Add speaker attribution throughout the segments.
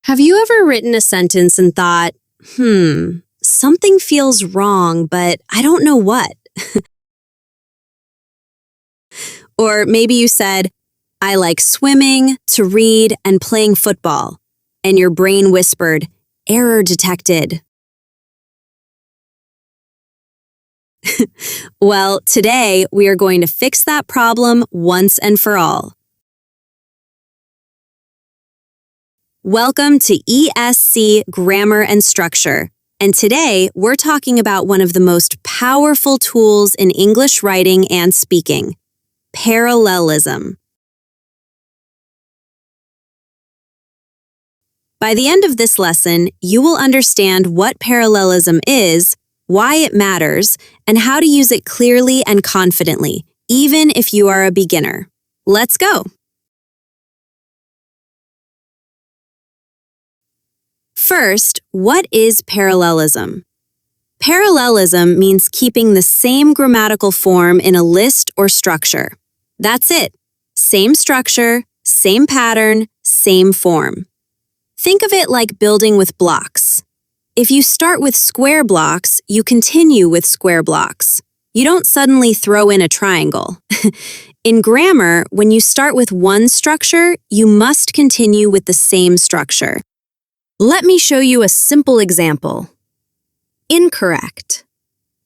Speaker 1: Have you ever written a sentence and thought, something feels wrong, but I don't know what? Or maybe you said, I like swimming, to read, and playing football, and your brain whispered, error detected. Well, today we are going to fix that problem once and for all. Welcome to ESC Grammar and Structure, and today we're talking about one of the most powerful tools in English writing and speaking, parallelism. By the end of this lesson, you will understand what parallelism is, why it matters, and how to use it clearly and confidently, even if you are a beginner. Let's go! First, what is parallelism? Parallelism means keeping the same grammatical form in a list or structure. That's it. Same structure, same pattern, same form. Think of it like building with blocks. If you start with square blocks, you continue with square blocks. You don't suddenly throw in a triangle. In grammar, when you start with one structure, you must continue with the same structure. Let me show you a simple example. Incorrect.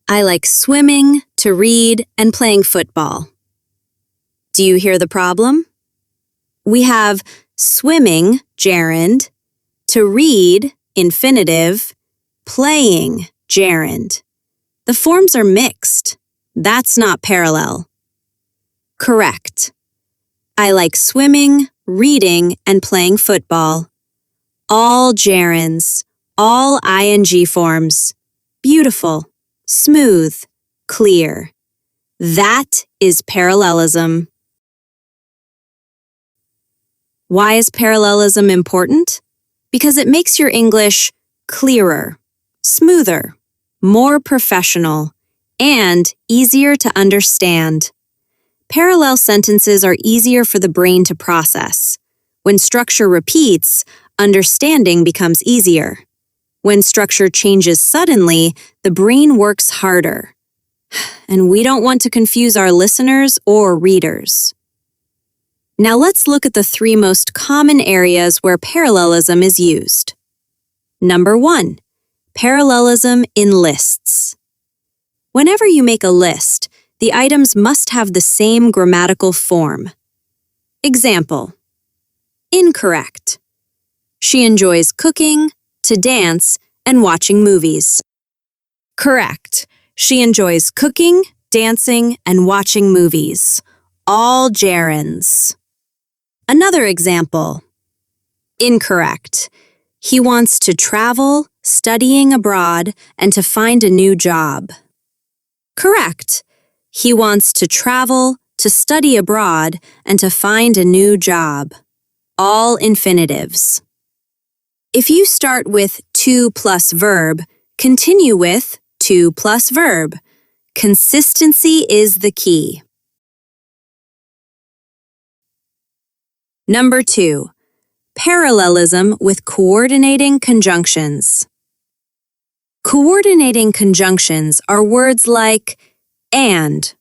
Speaker 1: I like swimming, to read, and playing football. Do you hear the problem? We have swimming, gerund, to read, infinitive, playing, gerund. The forms are mixed. That's not parallel. Correct. I like swimming, reading, and playing football. All gerunds, all ing forms. Beautiful, smooth, clear. That is parallelism. Why is parallelism important? Because it makes your English clearer, smoother, more professional, and easier to understand. Parallel sentences are easier for the brain to process. When structure repeats, understanding becomes easier. When structure changes suddenly, the brain works harder. And we don't want to confuse our listeners or readers. Now let's look at the three most common areas where parallelism is used. Number 1, parallelism in lists. Whenever you make a list, the items must have the same grammatical form. Example: incorrect. She enjoys cooking, to dance, and watching movies. Correct. She enjoys cooking, dancing, and watching movies. All gerunds. Another example. Incorrect. He wants to travel, studying abroad, and to find a new job. Correct. He wants to travel, to study abroad, and to find a new job. All infinitives. If you start with to plus verb, continue with to plus verb. Consistency is the key. Number 2, parallelism with coordinating conjunctions. Coordinating conjunctions are words like and,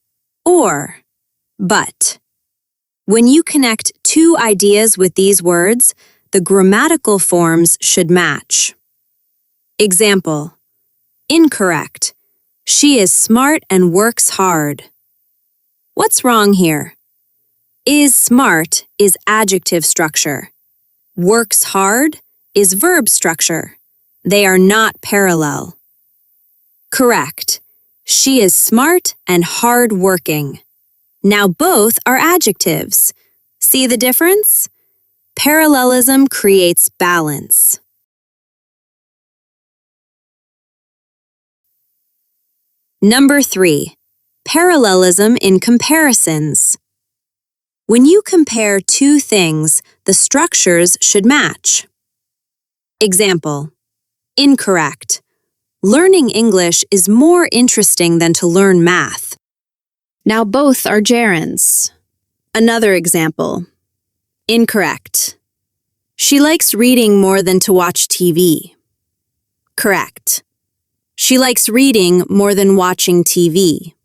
Speaker 1: or, but. When you connect two ideas with these words, the grammatical forms should match. Example: incorrect. She is smart and works hard. What's wrong here? Is smart is adjective structure. Works hard is verb structure. They are not parallel. Correct. She is smart and hard-working. Now both are adjectives. See the difference? Parallelism creates balance. Number 3, parallelism in comparisons. When you compare two things, the structures should match. Example: incorrect. Learning English is more interesting than to learn math. Now both are gerunds. Another example: incorrect. She likes reading more than to watch TV. Correct. She likes reading more than watching TV.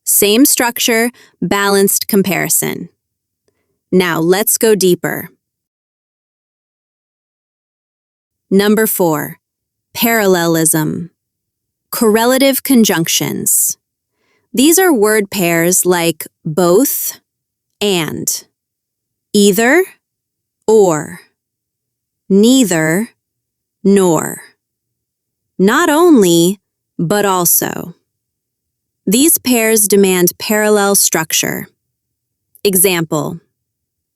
Speaker 1: Same structure, balanced comparison. Now let's go deeper. Number 4, parallelism. Correlative conjunctions. These are word pairs like both and, either or, neither nor, not only but also. These pairs demand parallel structure. Example: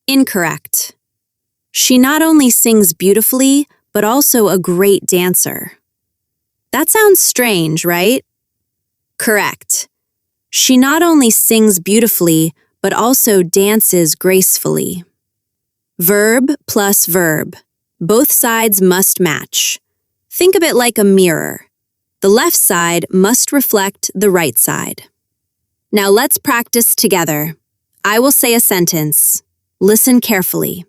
Speaker 1: incorrect. She not only sings beautifully, but also a great dancer. That sounds strange, right? Correct. She not only sings beautifully, but also dances gracefully. Verb plus verb. Both sides must match. Think of it like a mirror. The left side must reflect the right side. Now let's practice together. I will say a sentence. Listen carefully.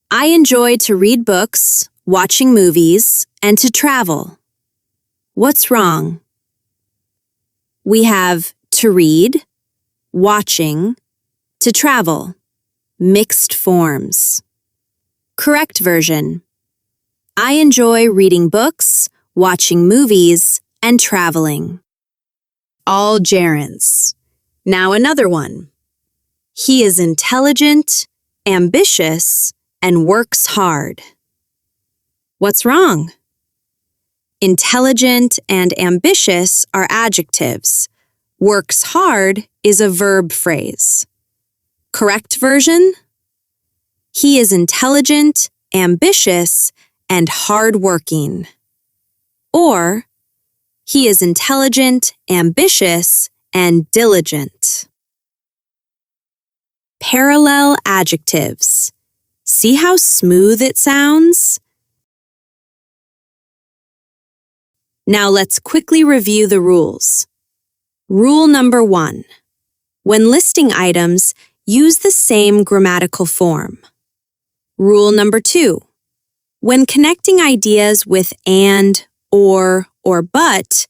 Speaker 1: I enjoy to read books, watching movies, and to travel. What's wrong? We have to read, watching, to travel. Mixed forms. Correct version. I enjoy reading books, watching movies, and traveling. All gerunds. Now another one. He is intelligent, ambitious, and works hard. What's wrong? Intelligent and ambitious are adjectives. Works hard is a verb phrase. Correct version? He is intelligent, ambitious, and hardworking. Or, he is intelligent, ambitious, and diligent. Parallel adjectives. See how smooth it sounds? Now let's quickly review the rules. Rule number 1. When listing items, use the same grammatical form. Rule number 2. When connecting ideas with and, or but,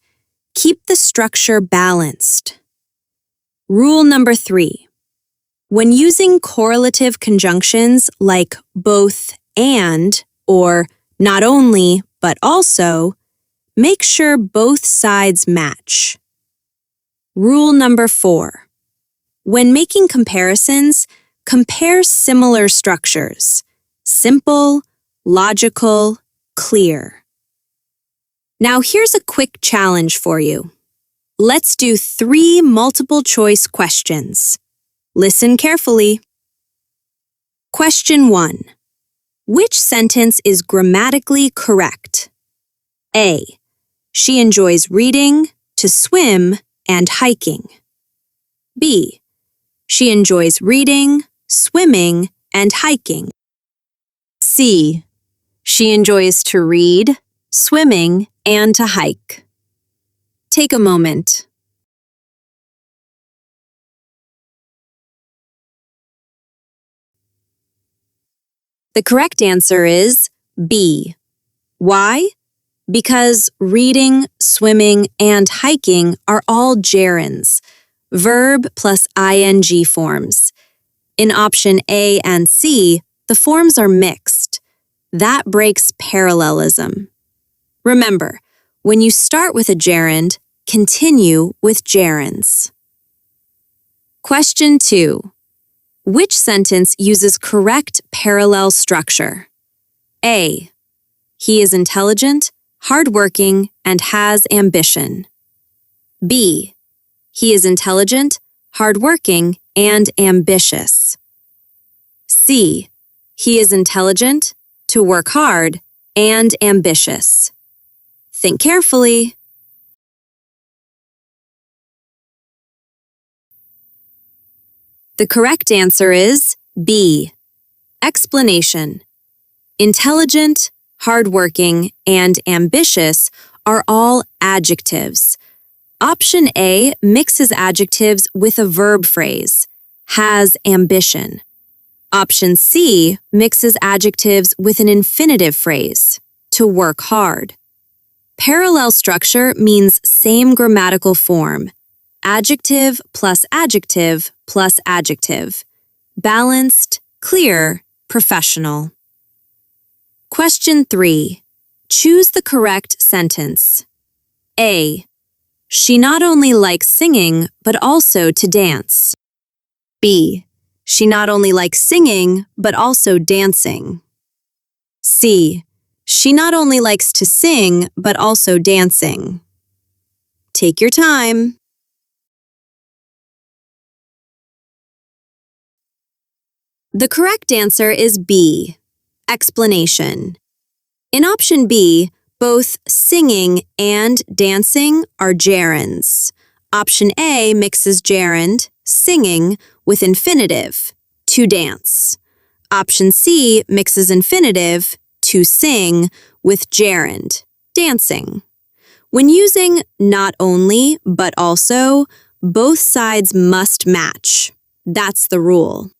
Speaker 1: keep the structure balanced. Rule number 3. When using correlative conjunctions like both and or not only but also, make sure both sides match. Rule number 4. When making comparisons, compare similar structures. Simple, logical, clear. Now here's a quick challenge for you. Let's do 3 multiple choice questions. Listen carefully. Question 1. Which sentence is grammatically correct? A. She enjoys reading, to swim, and hiking. B. She enjoys reading, swimming, and hiking. C. She enjoys to read, swimming, and to hike. Take a moment. The correct answer is B. Why? Because reading, swimming, and hiking are all gerunds, verb plus ing forms. In option A and C, the forms are mixed. That breaks parallelism. Remember, when you start with a gerund, continue with gerunds. Question 2. Which sentence uses correct parallel structure? A. He is intelligent, hardworking, and has ambition. B. He is intelligent, hardworking, and ambitious. C. He is intelligent, to work hard, and ambitious. Think carefully. The correct answer is B. Explanation. Intelligent, hardworking, and ambitious are all adjectives. Option A mixes adjectives with a verb phrase, has ambition. Option C mixes adjectives with an infinitive phrase, to work hard. Parallel structure means same grammatical form, adjective plus adjective plus adjective, balanced, clear, professional. Question 3. Choose the correct sentence. A. She not only likes singing, but also to dance. B. She not only likes singing, but also dancing. C. She not only likes to sing, but also dancing. Take your time. The correct answer is B. Explanation. In option B, both singing and dancing are gerunds. Option A mixes gerund, singing, with infinitive, to dance. Option C mixes infinitive, to sing, with gerund, dancing. When using not only, but also, both sides must match. That's the rule.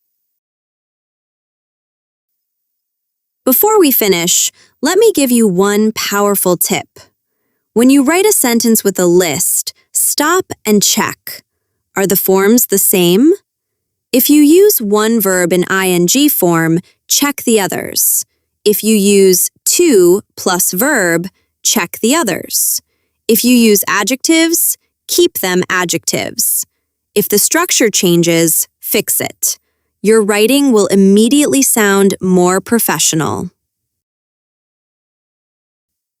Speaker 1: Before we finish, let me give you one powerful tip. When you write a sentence with a list, stop and check. Are the forms the same? If you use one verb in ing form, check the others. If you use to plus verb, check the others. If you use adjectives, keep them adjectives. If the structure changes, fix it. Your writing will immediately sound more professional.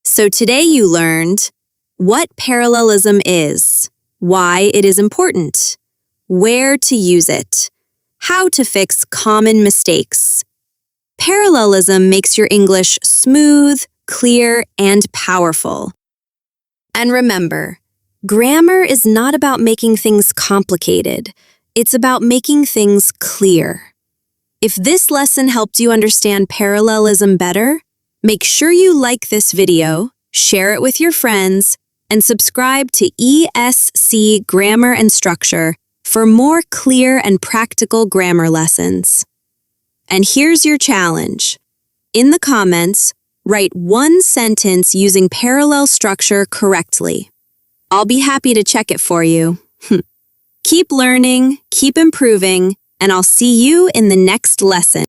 Speaker 1: So today you learned what parallelism is, why it is important, where to use it, how to fix common mistakes. Parallelism makes your English smooth, clear, and powerful. And remember, grammar is not about making things complicated. It's about making things clear. If this lesson helped you understand parallelism better, make sure you like this video, share it with your friends, and subscribe to ESC Grammar and Structure for more clear and practical grammar lessons. And here's your challenge. In the comments, write one sentence using parallel structure correctly. I'll be happy to check it for you. Keep learning, keep improving, and I'll see you in the next lesson.